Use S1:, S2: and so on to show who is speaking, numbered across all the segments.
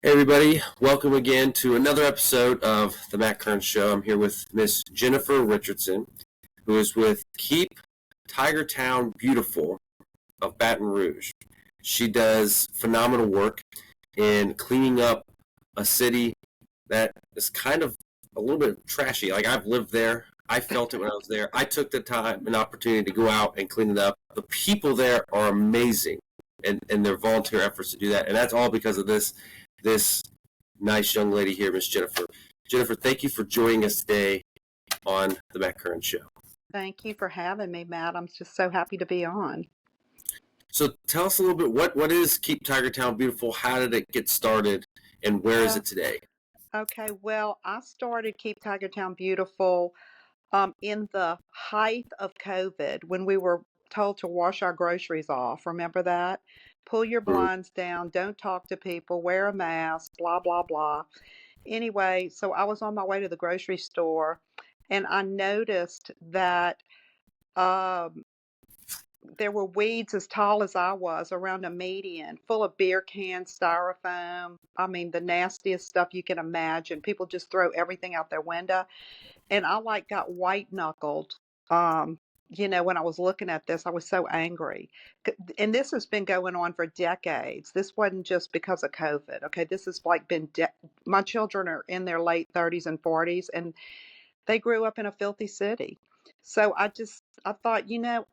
S1: Hey everybody, welcome again to another episode of the Matt Curran Show. I'm here with Miss Jennifer Richardson, who is with Keep Tiger Town Beautiful of Baton Rouge. She does phenomenal work in cleaning up a city that is kind of a little bit trashy. Like, I've lived there. I felt it when I was there. I took the time and opportunity to go out and clean it up. The people there are amazing and their volunteer efforts to do that. And that's all because of this nice young lady here, Miss Jennifer. Jennifer, thank you for joining us today on the Matt Curran Show.
S2: Thank you for having me, Matt. I'm just so happy to be on.
S1: So tell us a little bit, what is Keep Tiger Town Beautiful? How did it get started, and where is it today?
S2: Okay, well, I started Keep Tiger Town Beautiful in the height of COVID when we were told to wash our groceries off. Remember that? Pull your blinds down, don't talk to people, wear a mask, blah, blah, blah. Anyway, so I was on my way to the grocery store and I noticed that um, there were weeds as tall as I was around a median, full of beer cans, styrofoam. I mean, the nastiest stuff you can imagine. People just throw everything out their window. And I like got white knuckled. When I was looking at this, I was so angry. And this has been going on for decades. This wasn't just because of COVID. Okay. This has like my children are in their late 30s and 40s, and they grew up in a filthy city. So I thought,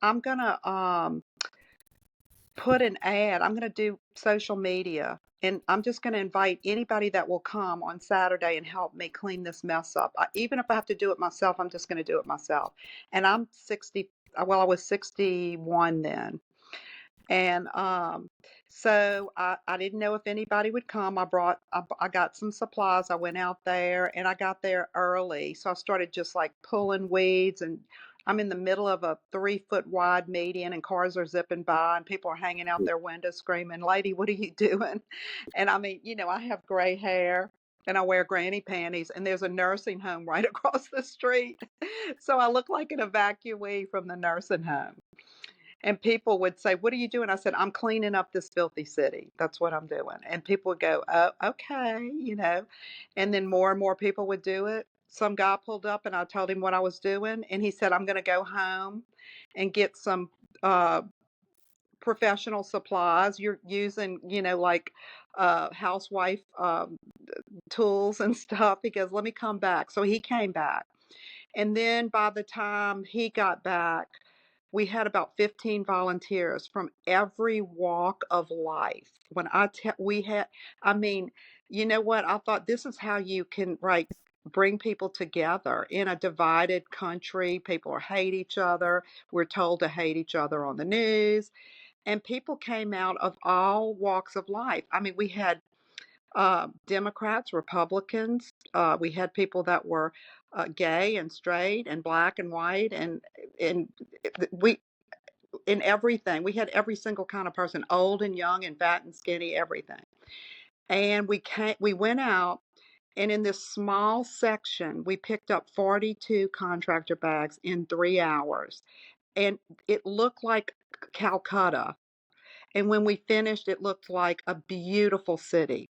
S2: I'm gonna put an ad. I'm gonna do social media, and I'm just gonna invite anybody that will come on Saturday and help me clean this mess up. Even if I have to do it myself, I'm just gonna do it myself. And I'm 60. Well, I was 61 then, and so I didn't know if anybody would come. I got some supplies. I went out there and I got there early. So I started just like pulling weeds, and I'm in the middle of a 3 foot wide median and cars are zipping by and people are hanging out their windows screaming, "Lady, what are you doing?" And I mean, I have gray hair and I wear granny panties, and there's a nursing home right across the street. So I look like an evacuee from the nursing home. And people would say, "What are you doing?" I said, "I'm cleaning up this filthy city. That's what I'm doing." And people would go, "Oh, okay." And then more and more people would do it. Some guy pulled up and I told him what I was doing. And he said, "I'm going to go home and get some uh, professional supplies. You're using, like housewife tools and stuff." He goes, "Let me come back." So he came back. And then by the time he got back, we had about 15 volunteers from every walk of life. When we had, I mean, you know what? I thought this is how you can, like, bring people together in a divided country. People hate each other. We're told to hate each other on the news. And people came out of all walks of life. I mean, we had Democrats, Republicans. We had people that were gay and straight and black and white, and we in everything. We had every single kind of person, old and young and fat and skinny, everything. And we went out, and in this small section, we picked up 42 contractor bags in 3 hours, and it looked like Calcutta. And when we finished, it looked like a beautiful city.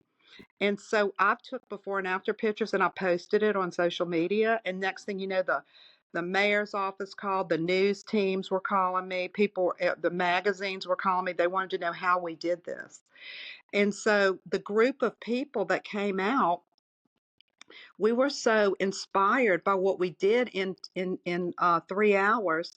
S2: And so I took before and after pictures and I posted it on social media. And next thing you know, the mayor's office called, the news teams were calling me, people, the magazines were calling me. They wanted to know how we did this. And so the group of people that came out, we were so inspired by what we did in 3 hours.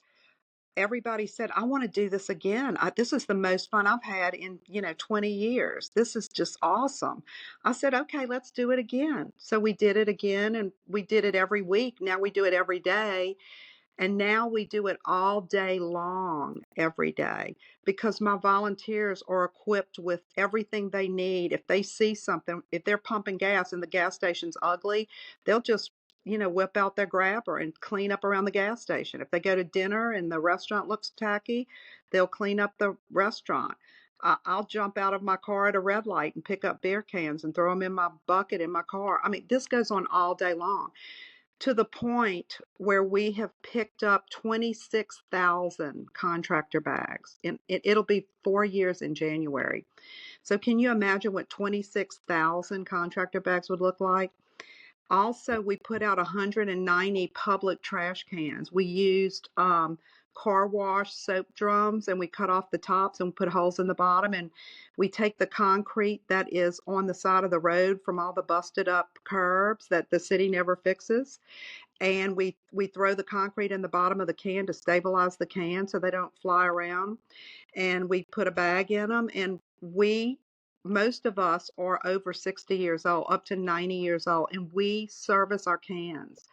S2: Everybody said, "I want to do this again. This is the most fun I've had in, 20 years. This is just awesome." I said, "Okay, let's do it again." So we did it again, and we did it every week. Now we do it every day. And now we do it all day long, every day, because my volunteers are equipped with everything they need. If they see something, if they're pumping gas and the gas station's ugly, they'll just, whip out their grabber and clean up around the gas station. If they go to dinner and the restaurant looks tacky, they'll clean up the restaurant. I'll jump out of my car at a red light and pick up beer cans and throw them in my bucket in my car. I mean, this goes on all day long. to the point where we have picked up 26,000 contractor bags. It'll be 4 years in January. So can you imagine what 26,000 contractor bags would look like? Also, we put out 190 public trash cans. We used car wash soap drums, and we cut off the tops and put holes in the bottom. And we take the concrete that is on the side of the road from all the busted up curbs that the city never fixes, and we throw the concrete in the bottom of the can to stabilize the can so they don't fly around, and we put a bag in them, and we most of us are over 60 years old, up to 90 years old, and we service our cans.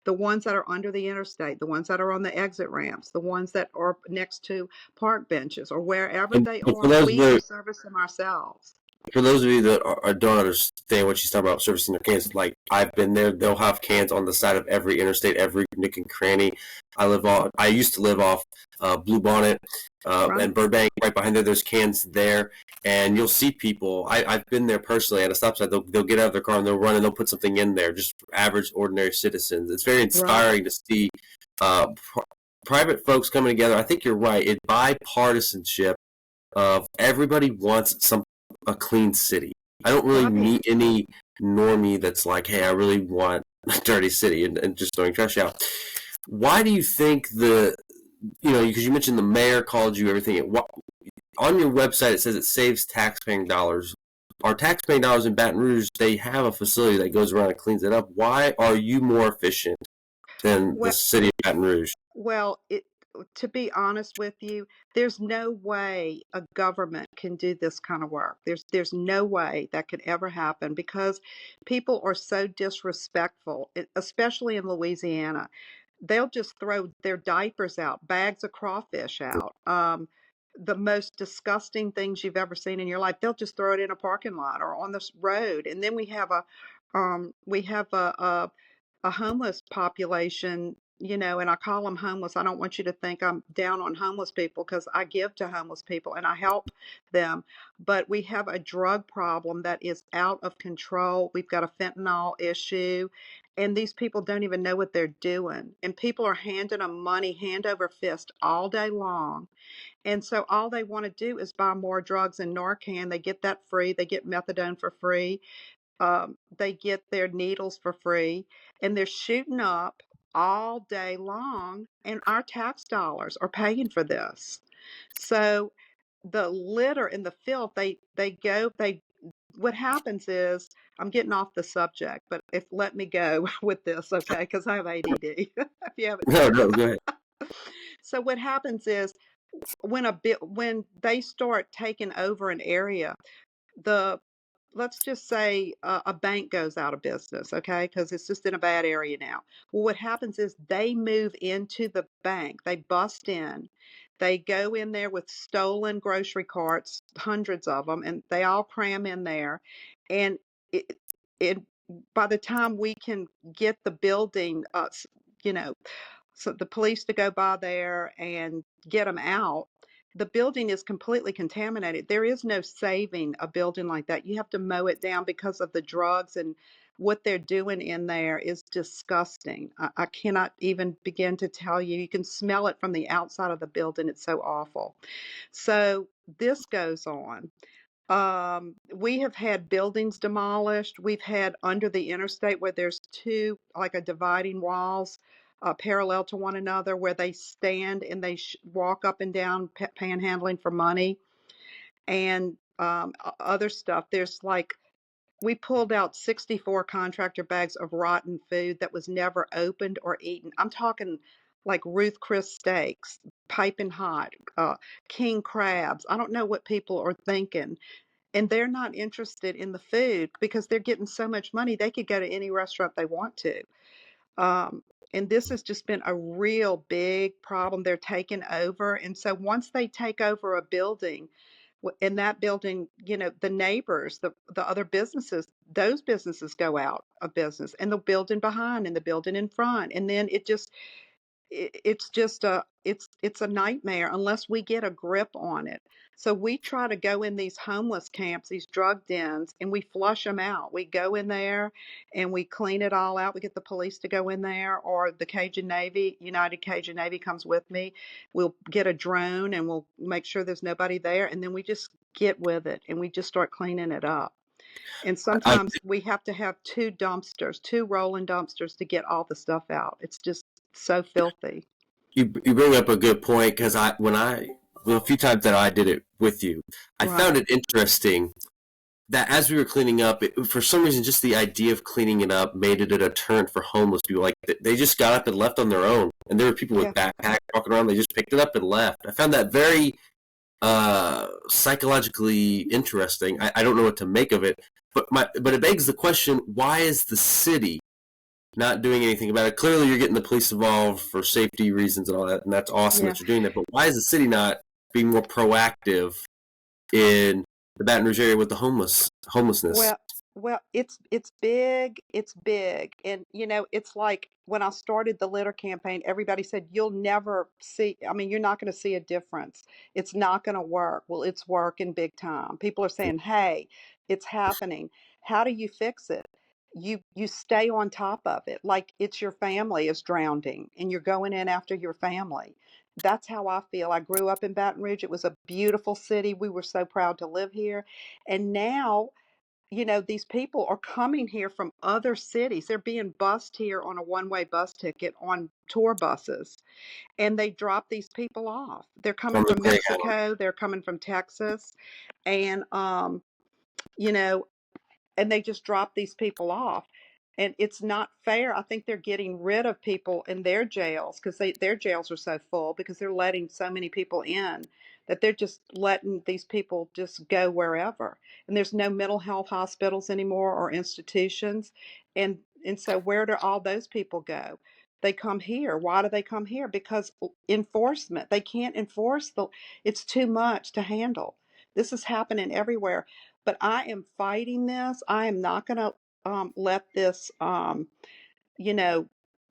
S2: The ones that are under the interstate, the ones that are on the exit ramps, the ones that are next to park benches or wherever
S1: And
S2: they
S1: for
S2: are,
S1: those
S2: we
S1: that
S2: service them ourselves.
S1: for those of you that don't understand what she's talking about servicing their cans, like I've been there, they'll have cans on the side of every interstate, every nook and cranny. I used to live off Blue Bonnet
S2: Right.
S1: and Burbank. Right behind there, there's cans there, and you'll see people. I've been there personally at a stop sign. They'll get out of their car and they'll run and they'll put something in there. Just average, ordinary citizens. It's very
S2: Right.
S1: inspiring to see private folks coming together. I think you're right. It's bipartisanship of everybody wants a clean city. I don't really
S2: Right.
S1: meet any normie that's like, hey, I really want a dirty city and just throwing trash out. Why do you think because you mentioned the mayor called you everything. On your website, it says it saves taxpaying dollars. Our taxpaying dollars in Baton Rouge, they have a facility that goes around and cleans it up. Why are you more efficient than the
S2: Well,
S1: city of Baton Rouge?
S2: Well, to be honest with you, there's no way a government can do this kind of work. There's no way that could ever happen because people are so disrespectful, especially in Louisiana. They'll just throw their diapers out, bags of crawfish out, the most disgusting things you've ever seen in your life. They'll just throw it in a parking lot or on this road, and then we have a homeless population, and I call them homeless. I don't want you to think I'm down on homeless people because I give to homeless people and I help them. But we have a drug problem that is out of control. We've got a fentanyl issue, and these people don't even know what they're doing. And people are handing them money hand over fist all day long. And so all they want to do is buy more drugs and Narcan. They get that free. They get methadone for free. They get their needles for free, and they're shooting up all day long, and our tax dollars are paying for this. So the litter and the filth, they go, they what happens is, I'm getting off the subject, but if let me go with this, okay, because I have ADD, if you haven't
S1: No, no,
S2: noticed.
S1: go ahead.
S2: So what happens is when they start taking over an area, the let's just say a bank goes out of business, okay, because it's just in a bad area now. Well, what happens is they move into the bank, they bust in, they go in there with stolen grocery carts, hundreds of them, and they all cram in there. And it, it by the time we can get the building, you know, so the police to go by there and get them out, the building is completely contaminated. There is no saving a building like that. You have to mow it down because of the drugs, and what they're doing in there is disgusting. I cannot even begin to tell you. You can smell it from the outside of the building. It's so awful. So this goes on. We have had buildings demolished. We've had under the interstate where there's two, like a dividing walls, parallel to one another, where they stand and they walk up and down panhandling for money and other stuff. There's like, we pulled out 64 contractor bags of rotten food that was never opened or eaten. I'm talking like Ruth Chris steaks, piping hot, king crabs. I don't know what people are thinking, and they're not interested in the food because they're getting so much money they could go to any restaurant they want to. um, and this has just been a real big problem. They're taking over, and so once they take over a building, in that building, the neighbors, the other businesses, those businesses go out of business, and the building behind and the building in front, and then it just it's just it's a nightmare unless we get a grip on it. So we try to go in these homeless camps, these drug dens, and we flush them out. We go in there and we clean it all out. We get the police to go in there, or the Cajun Navy, United Cajun Navy comes with me. We'll get a drone and we'll make sure there's nobody there, and then we just get with it and we just start cleaning it up. And
S1: I,
S2: sometimes we have to have two dumpsters, two rolling dumpsters to get all the stuff out. It's just so filthy.
S1: you bring up a good point because a few times that I did it with you, I found
S2: Right.
S1: it interesting that as we were cleaning up, for some reason, just the idea of cleaning it up made it a deterrent for homeless people. Like they just got up and left on their own, and there were people with
S2: Yeah.
S1: backpacks walking around. They just picked it up and left. I found that very psychologically interesting. I don't know what to make of it, but it begs the question: why is the city not doing anything about it? Clearly, you're getting the police involved for safety reasons and all that, and that's awesome
S2: Yeah.
S1: that you're doing that. But why is the city not being more proactive in the Baton Rouge area with the homelessness?
S2: Well, it's big, it's big. And it's like when I started the litter campaign, everybody said you'll never see, I mean, you're not going to see a difference. It's not going to work. Well, it's working big time. People are saying, "Hey, it's happening." How do you fix it? You stay on top of it. Like it's your family is drowning and you're going in after your family. That's how I feel. I grew up in Baton Rouge. It was a beautiful city. We were so proud to live here. And now these people are coming here from other cities. They're being bused here on a one-way bus ticket on tour buses, and they drop these people off. They're coming
S1: From the
S2: from
S1: Greyhound.
S2: Mexico, they're coming from Texas, and you know, and they just drop these people off. And it's not fair. I think they're getting rid of people in their jails because their jails are so full because they're letting so many people in that they're just letting these people just go wherever. And there's no mental health hospitals anymore or institutions. And so where do all those people go? They come here. Why do they come here? Because enforcement. They can't enforce it's too much to handle. This is happening everywhere. But I am fighting this. I am not going to let this, you know,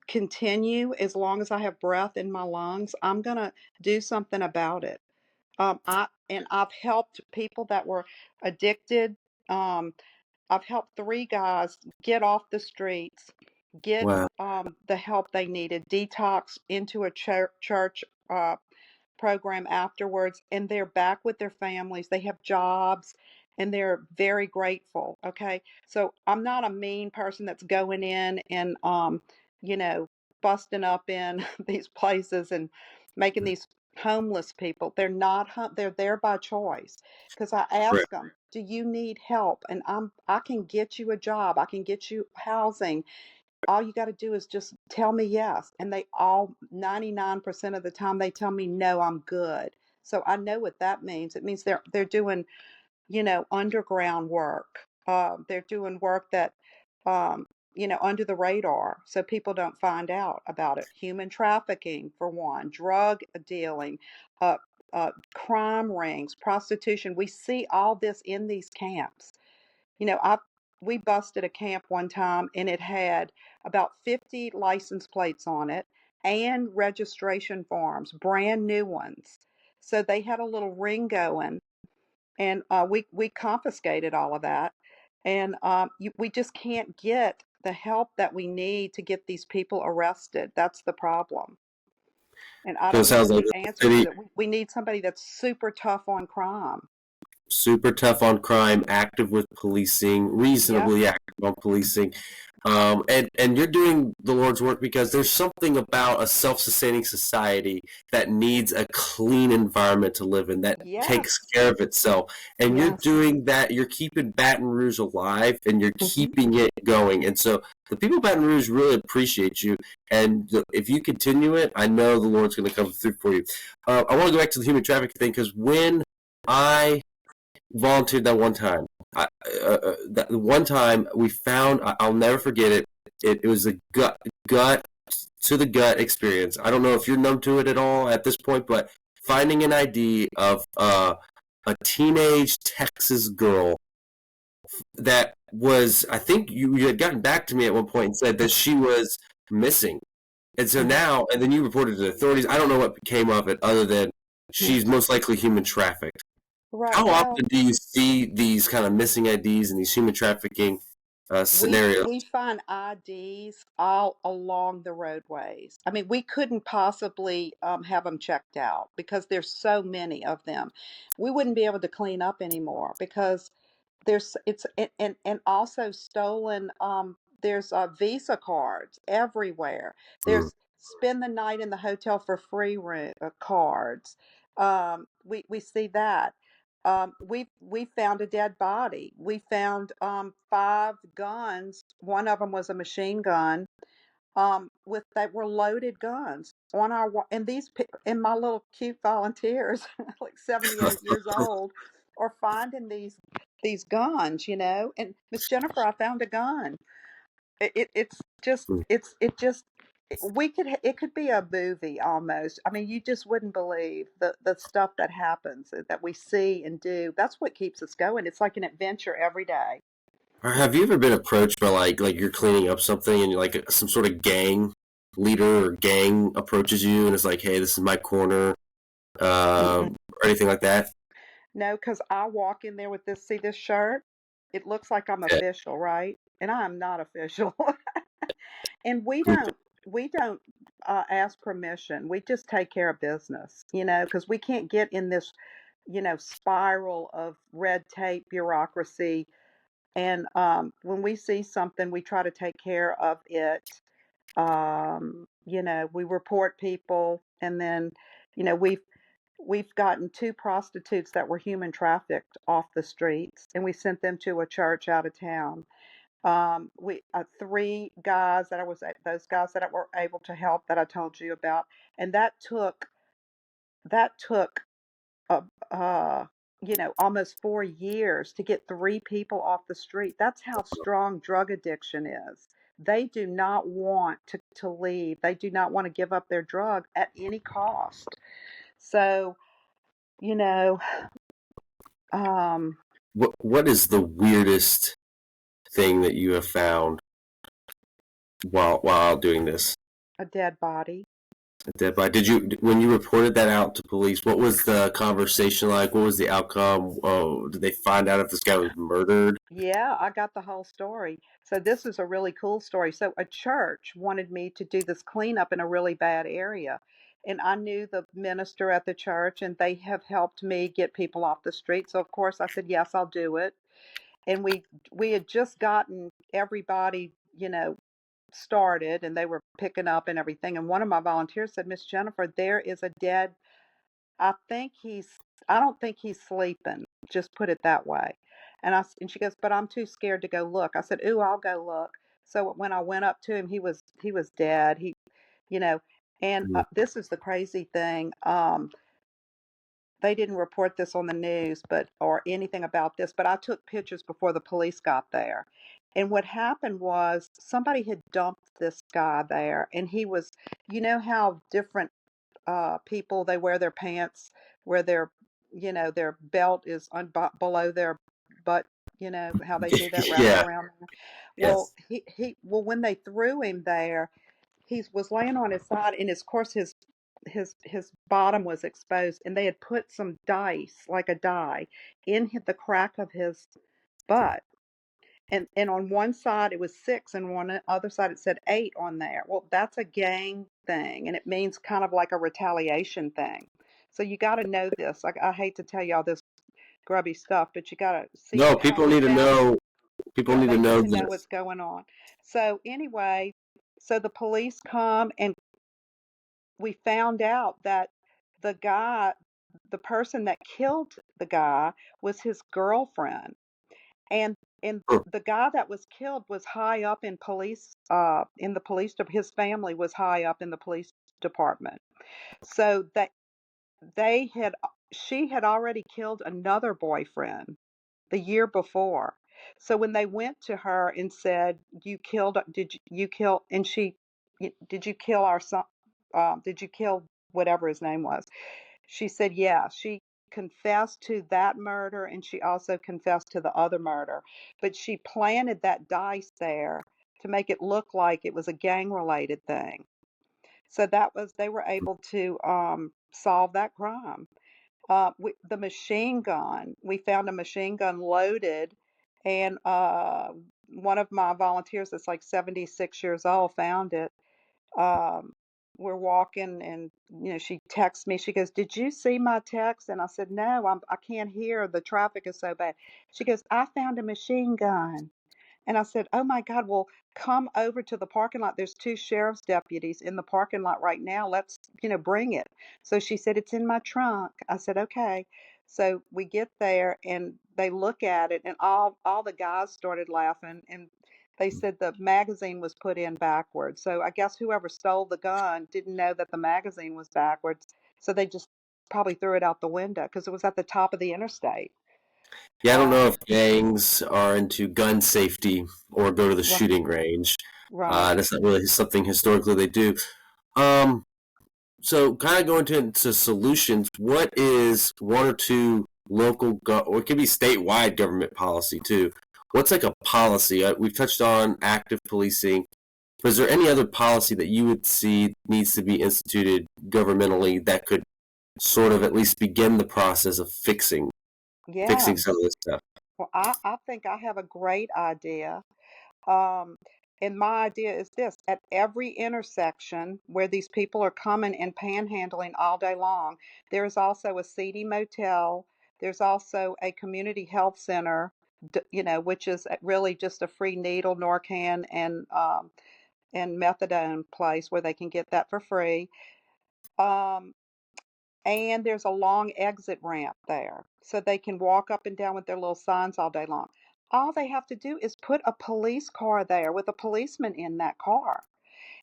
S2: continue as long as I have breath in my lungs. I'm going to do something about it. I've helped people that were addicted. Um, I've helped three guys get off the streets, get
S1: Wow.
S2: the help they needed, detox into a church program afterwards, and they're back with their families. They have jobs and they're very grateful. Okay. So I'm not a mean person that's going in and, you know, busting up in these places and making these homeless people. They're not, they're there by choice. Because I ask them, do you need help? And I can get you a job. I can get you housing. All you got to do is just tell me yes. And they all, 99% of the time, they tell me, no, I'm good. So I know what that means. It means they're doing, underground work. They're doing work that, um, under the radar so people don't find out about it. Human trafficking, for one, drug dealing, uh, crime rings, prostitution. We see all this in these camps. I we busted a camp one time and it had about 50 license plates on it and registration forms, brand new ones. So they had a little ring going, and we confiscated all of that. And we just can't get the help that we need to get these people arrested. That's the problem. And I
S1: So it
S2: don't have
S1: sounds like
S2: the
S1: the
S2: answer to
S1: city
S2: that. We need somebody that's super tough on crime.
S1: super tough on crime, active with policing,
S2: Yep.
S1: reasonably active on policing. And you're doing the Lord's work because there's something about a self-sustaining society that needs a clean environment to live in that takes
S2: Yes.
S1: care of itself. And you're
S2: Yes.
S1: doing that. You're keeping Baton Rouge alive, and you're
S2: Hmm.
S1: keeping it going. And so the people of Baton Rouge really appreciate you. And if you continue it, I know the Lord's going to come through for you. I want to go back to the human trafficking thing because when I volunteered that one time. That one time we found, I'll never forget it. It was a gut to the gut experience. I don't know if you're numb to it at all at this point, but finding an ID of a teenage Texas girl that was, I think you had gotten back to me at one point and said that she was missing, And so
S2: Mhm.
S1: now, and then you reported to the authorities. I don't know what came of it other than she's most likely human trafficked.
S2: Right.
S1: How
S2: Well,
S1: often do you see these kind of missing IDs and these human trafficking scenarios?
S2: we find IDs all along the roadways. I mean, we couldn't possibly have them checked out because there's so many of them. We wouldn't be able to clean up anymore because there's it's and also stolen. There's Visa cards everywhere.
S1: Mm.
S2: There's spend the night in the hotel for free room cards. We see that. We found a dead body. We found five guns. One of them was a machine gun. With that were loaded guns on and and my little cute volunteers, like 78 years old, are finding these guns, And Miss Jennifer, I found a gun. It's just
S1: Mm.
S2: it could be a movie almost. I mean, you just wouldn't believe the stuff that happens that we see and do. That's what keeps us going. It's like an adventure every day.
S1: Or have you ever been approached by like you're cleaning up something and like some sort of gang leader or gang approaches you and it's like, hey, this is my corner,
S2: Mm-mm.
S1: or anything like that?
S2: No, because I walk in there with this shirt. It looks like I'm
S1: Yeah.
S2: official, right? And I am not official. And we don't ask permission. We just take care of business, because we can't get in this, spiral of red tape bureaucracy. And when we see something, we try to take care of it. We report people, and then, we've gotten two prostitutes that were human trafficked off the streets, and we sent them to a church out of town. We three guys that I was those guys that I were able to help that I told you about, and that took uh, uh, almost 4 years to get three people off the street. That's how strong drug addiction is. They do not want to leave. They do not want to give up their drug at any cost. So, you know, um,
S1: What is the weirdest thing that you have found while doing this?
S2: a dead body.
S1: Dead body. Did you when you reported that out to police? What was the conversation like? What was the outcome? Oh, did they find out if this guy was murdered?
S2: Yeah, I got the whole story. So this is a really cool story. So a church wanted me to do this cleanup in a really bad area. And I knew the minister at the church, and they have helped me get people off the street. So of course I said, yes, I'll do it. And we had just gotten everybody, started, and they were picking up and everything. And one of my volunteers said, Miss Jennifer, there is a dead I think I don't think he's sleeping. Just put it that way. And she goes, but I'm too scared to go look. I said, ooh, I'll go look. So when I went up to him, he was dead. You know, and
S1: Mm.
S2: this is the crazy thing. They didn't report this on the news, or anything about this, but I took pictures before the police got there. And what happened was somebody had dumped this guy there, and how different people, they wear their pants where their belt is below their butt, how they do that wrapping
S1: Yeah.
S2: around there. Well,
S1: Yes.
S2: well, when they threw him there, he was laying on his side, and of course his bottom was exposed, and they had put some dice, like a die, in the crack of his butt. And on one side it was six, and on the other side it said eight on there. Well, that's a gang thing, and it means kind of like a retaliation thing. So you got to know this. Like, I hate to tell you all this grubby stuff, but you got to see
S1: No,
S2: how
S1: people
S2: we
S1: need to
S2: found.
S1: know. People
S2: Yeah,
S1: need
S2: they
S1: to
S2: need
S1: know
S2: to know
S1: this.
S2: what's going on. So anyway, so the police come, and we found out that the guy, the person that killed the guy, was his girlfriend. And
S1: Huh.
S2: the guy that was killed was high up in police, in the police his family was high up in the police department. So that they had she had already killed another boyfriend the year before. So when they went to her and said, you kill, and did you kill our son, did you kill whatever his name was? She said, yeah, she confessed to that murder, and she also confessed to the other murder. But she planted that dice there to make it look like it was a gang related thing. So they were able to solve that crime. The machine gun, we found a machine gun loaded, and one of my volunteers that's like 76 years old found it. um, we're walking, and she texts me. She goes, "Did you see my text?" And I said, "No, I can't hear. The traffic is so bad." She goes, "I found a machine gun." And I said, "Oh my God, well, come over to the parking lot. There's two sheriff's deputies in the parking lot right now. Let's, bring it." So she said, "It's in my trunk." I said, "Okay." So we get there and they look at it, and all the guys started laughing, and they said the magazine was put in backwards. So I guess whoever stole the gun didn't know that the magazine was backwards. So they just probably threw it out the window because it was at the top of the interstate.
S1: Yeah, I don't know
S2: Um,
S1: if gangs are into gun safety or go to the
S2: right,
S1: shooting range.
S2: right.
S1: That's not really something historically they do. Um, so, kind of going into solutions, what is one or two or it could be statewide government policy too? What's like a policy? We've touched on active policing. But is there any other policy that you would see needs to be instituted governmentally that could sort of at least begin the process of
S2: Yeah.
S1: fixing some of this stuff?
S2: Well, I think I have a great idea. Um, and my idea is this: at every intersection where these people are coming and panhandling all day long, there is also a seedy motel. There's also a community health center, which is really just a free needle, Narcan, and methadone place where they can get that for free. Um, and there's a long exit ramp there, so they can walk up and down with their little signs all day long. All they have to do is put a police car there with a policeman in that car.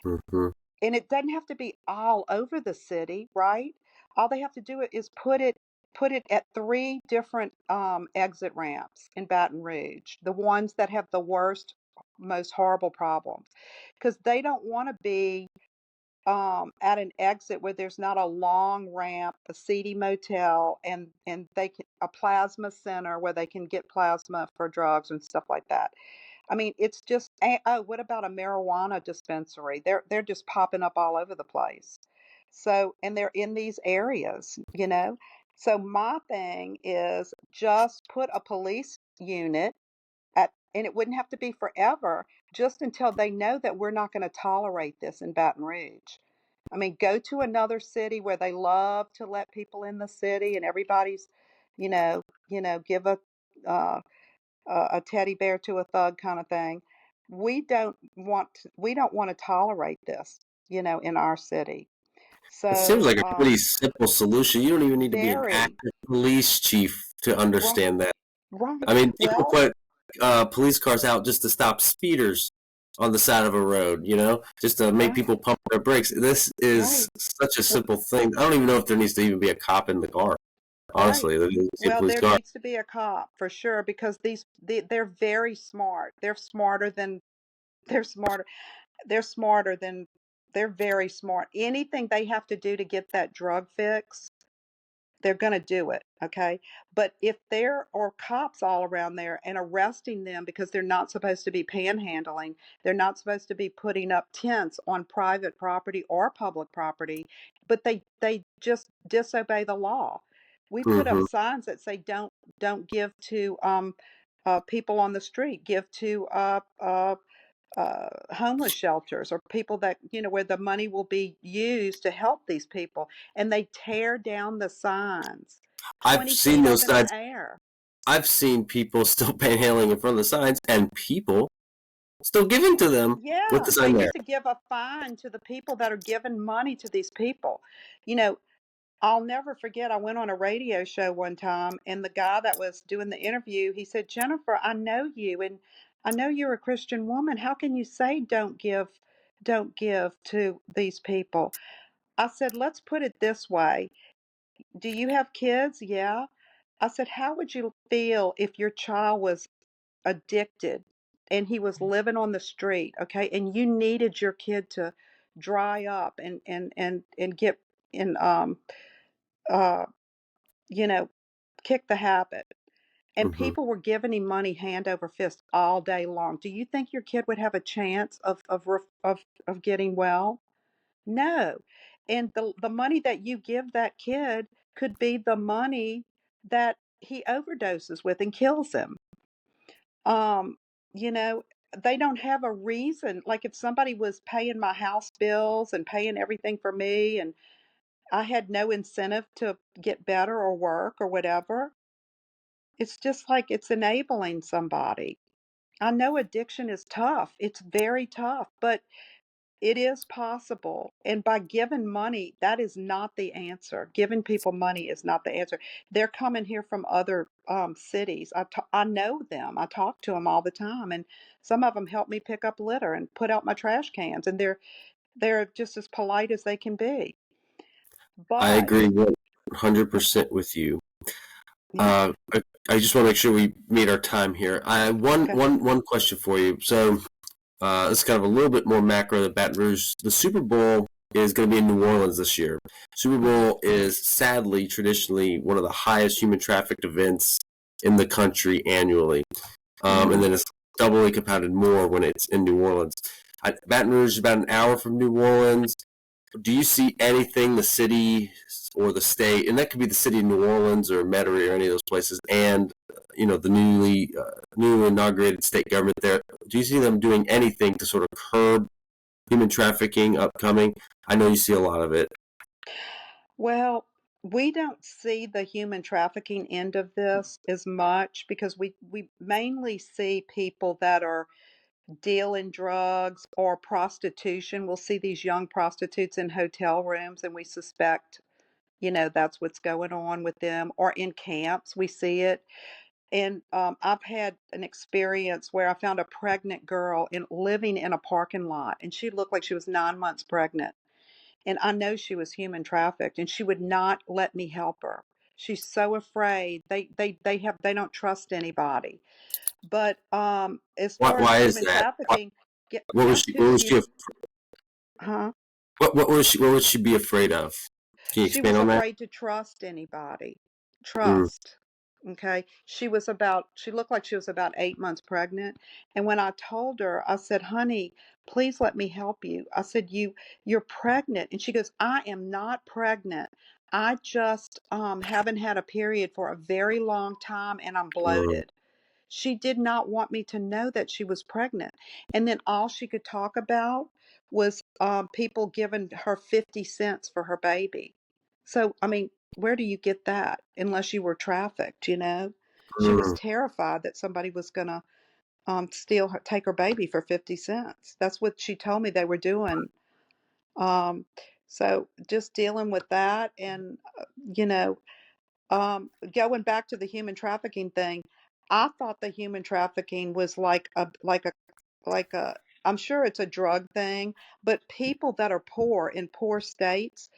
S1: Mm-hmm.
S2: And it doesn't have to be all over the city, right? All they have to do is put it at three different exit ramps in Baton Rouge, the ones that have the worst, most horrible problems, because they don't want to be at an exit where there's not a long ramp, a seedy motel, and a plasma center where they can get plasma for drugs and stuff like that. I mean, it's just oh, what about a marijuana dispensary? They're just popping up all over the place. So, and they're in these areas. So my thing is just put a police unit and it wouldn't have to be forever, just until they know that we're not going to tolerate this in Baton Rouge. I mean, go to another city where they love to let people in the city and everybody's, give uh, a teddy bear to a thug kind of thing. We don't want to tolerate this, in our city.
S1: It seems
S2: So,
S1: like a pretty simple solution. You don't even need to be an
S2: very
S1: active police chief to
S2: right,
S1: understand that.
S2: right.
S1: I mean, people
S2: Well,
S1: put police cars out just to stop speeders on the side of a road, just to make
S2: right,
S1: people pump their brakes. This is
S2: right.
S1: such a
S2: Well,
S1: simple thing. I don't even know if there needs to even be a cop in the car.
S2: right.
S1: Honestly, there needs to be a
S2: Well,
S1: police
S2: there
S1: car.
S2: needs to be a cop for sure because they're very smart. They're smarter. They're smarter than they're very smart. Anything they have to do to get that drug fix, they're going to do it, okay? But if there are cops all around there and arresting them because they're not supposed to be panhandling, they're not supposed to be putting up tents on private property or public property, but they just disobey the law. We put up
S1: Hmm.
S2: signs that say don't give to people on the street, give to homeless shelters or people that, where the money will be used to help these people. And they tear down the signs
S1: I've
S2: 20
S1: seen
S2: feet up
S1: those
S2: in the
S1: signs.
S2: air.
S1: I've seen people still panhandling in front of the signs, and people still giving to them with
S2: Yeah,
S1: the
S2: they
S1: sign there.
S2: need to give a fine to the people that are giving money to these people. You know, I'll never forget, I went on a radio show one time, and the guy that was doing the interview, he said, "Jennifer, I know you, and I know you're a Christian woman. How can you say don't give to these people?" I said, "Let's put it this way. Do you have kids?" "Yeah." I said, "How would you feel if your child was addicted and he was living on the street, okay, and you needed your kid to dry up and get in uh you know, kick the habit, and
S1: Hmm.
S2: people were giving him money hand over fist all day long. Do you think your kid would have a chance of getting well?" No. And the money that you give that kid could be the money that he overdoses with and kills him. Um, you know, they don't have a reason. Like if somebody was paying my house bills and paying everything for me and I had no incentive to get better or work or whatever, it's just like it's enabling somebody. I know addiction is tough. It's very tough, but it is possible. And by giving money, that is not the answer. Giving people money is not the answer. They're coming here from other cities. I know them. I talk to them all the time, and some of them help me pick up litter and put out my trash cans, and they're just as polite as they can be.
S1: I
S2: But
S1: agree 100% with you.
S2: yeah,
S1: I just want to make sure we meet our time here. I
S2: okay.
S1: one question for you. So it's kind of a little bit more macro than Baton Rouge. The Super Bowl is going to be in New Orleans this year. Super
S2: Mhm.
S1: Bowl is sadly, traditionally, one of the highest human trafficked events in the country annually. And
S2: Mm.
S1: then it's doubly compounded more when it's in New Orleans. Baton Rouge is about an hour from New Orleans. Do you see anything the city or the state, and that could be the city of New Orleans or Metairie or any of those places, and the newly inaugurated state government there? Do you see them doing anything to sort of curb human trafficking upcoming? I know you see a lot of it.
S2: Well, we don't see the human trafficking end of this as much because we mainly see people that are dealing drugs or prostitution. We'll see these young prostitutes in hotel rooms and we suspect, that's what's going on with them, or in camps, we see it. And I've had an experience where I found a pregnant girl living in a parking lot, and she looked like she was 9 months pregnant. And I know she was human trafficked, and she would not let me help her. She's so afraid. They don't trust anybody. But as far as
S1: Why is
S2: human
S1: that?
S2: trafficking,
S1: What was
S2: guess
S1: she? What
S2: who's
S1: was she?
S2: you? Huh?
S1: What was she? What would she be afraid of? Can you
S2: She
S1: expand
S2: was
S1: on that?
S2: afraid to trust anybody.
S1: Mm,
S2: Trust. Okay. She looked like she was about 8 months pregnant. And when I told her, I said, honey, please let me help you. I said, you're pregnant. And she goes, I am not pregnant. I just haven't had a period for a very long time and I'm
S1: mm,
S2: bloated. She did not want me to know that she was pregnant. And then all she could talk about was people giving her 50 cents for her baby. So, I mean, where do you get that unless you were trafficked? She was
S1: mm.
S2: terrified that somebody was going to take her baby for 50 cents. That's what she told me they were doing. Um, so just dealing with that and, you know, going back to the human trafficking thing, I thought the human trafficking was like a I'm sure it's a drug thing, but people that are poor in poor states,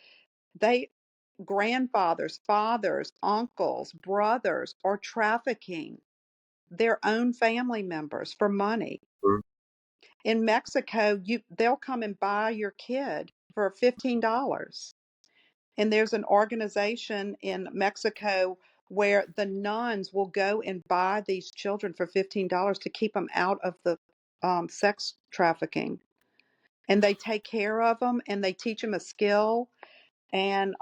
S2: they grandfathers, fathers, uncles, brothers are trafficking their own family members for money.
S1: Mm.
S2: In Mexico, they'll come and buy your kid for $15. And there's an organization in Mexico where the nuns will go and buy these children for $15 to keep them out of the sex trafficking. And they take care of them and they teach them a skill. And,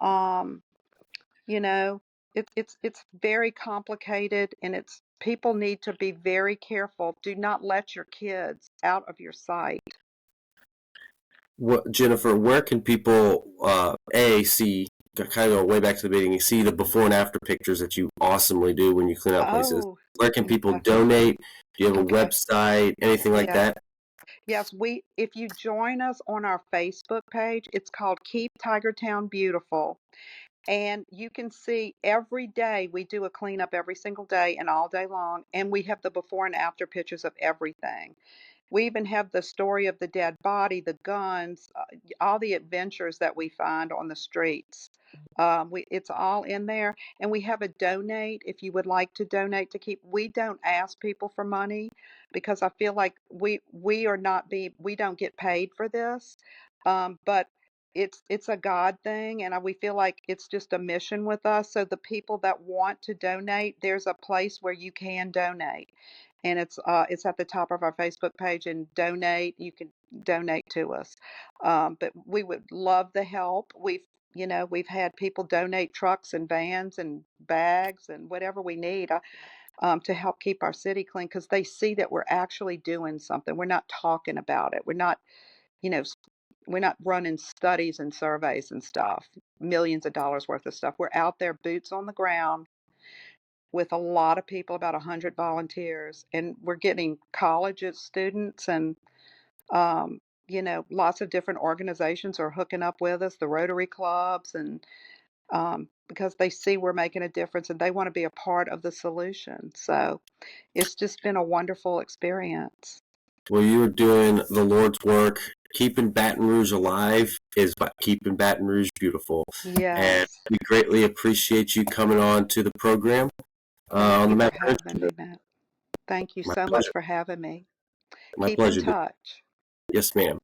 S2: you know, it's very complicated and it's people need to be very careful. Do not let your kids out of your sight.
S1: Jennifer, where can people see, kind of go way back to the beginning, see the before and after pictures that you awesomely do when you clean out places?
S2: Oh,
S1: Where can people
S2: okay.
S1: donate? Do you have a
S2: Okay.
S1: website, anything like
S2: Yeah.
S1: that?
S2: Yes, if you join us on our Facebook page, it's called Keep Tigertown Beautiful. And you can see every day we do a cleanup every single day and all day long. And we have the before and after pictures of everything. We even have the story of the dead body, the guns, all the adventures that we find on the streets. It's all in there, and we have a donate if you would like to donate to keep. We don't ask people for money because I feel like we are not be we don't get paid for this, but it's a God thing, and we feel like it's just a mission with us. So the people that want to donate, there's a place where you can donate. and it's at the top of our Facebook page. And donate. You can donate to us, but we would love the help. We've had people donate trucks and vans and bags and whatever we need to help keep our city clean, because they see that we're actually doing something. We're not talking about it. We're not, you know, we're not running studies and surveys and stuff, millions of dollars worth of stuff. We're out there, boots on the ground, with a lot of people, about 100 volunteers, and we're getting college students and lots of different organizations are hooking up with us, the Rotary clubs, and because they see we're making a difference and they want to be a part of the solution. So it's just been a wonderful experience.
S1: Well, you are doing the Lord's work. Keeping Baton Rouge alive is keeping Baton Rouge beautiful. And
S2: Yes.
S1: we greatly appreciate you coming on to the program
S2: Thank
S1: on the
S2: you for
S1: Matt Curran
S2: having
S1: Show.
S2: me, Matt. Thank you
S1: My
S2: so much
S1: pleasure.
S2: for having me.
S1: My
S2: Keep in
S1: pleasure.
S2: touch.
S1: Yes, ma'am.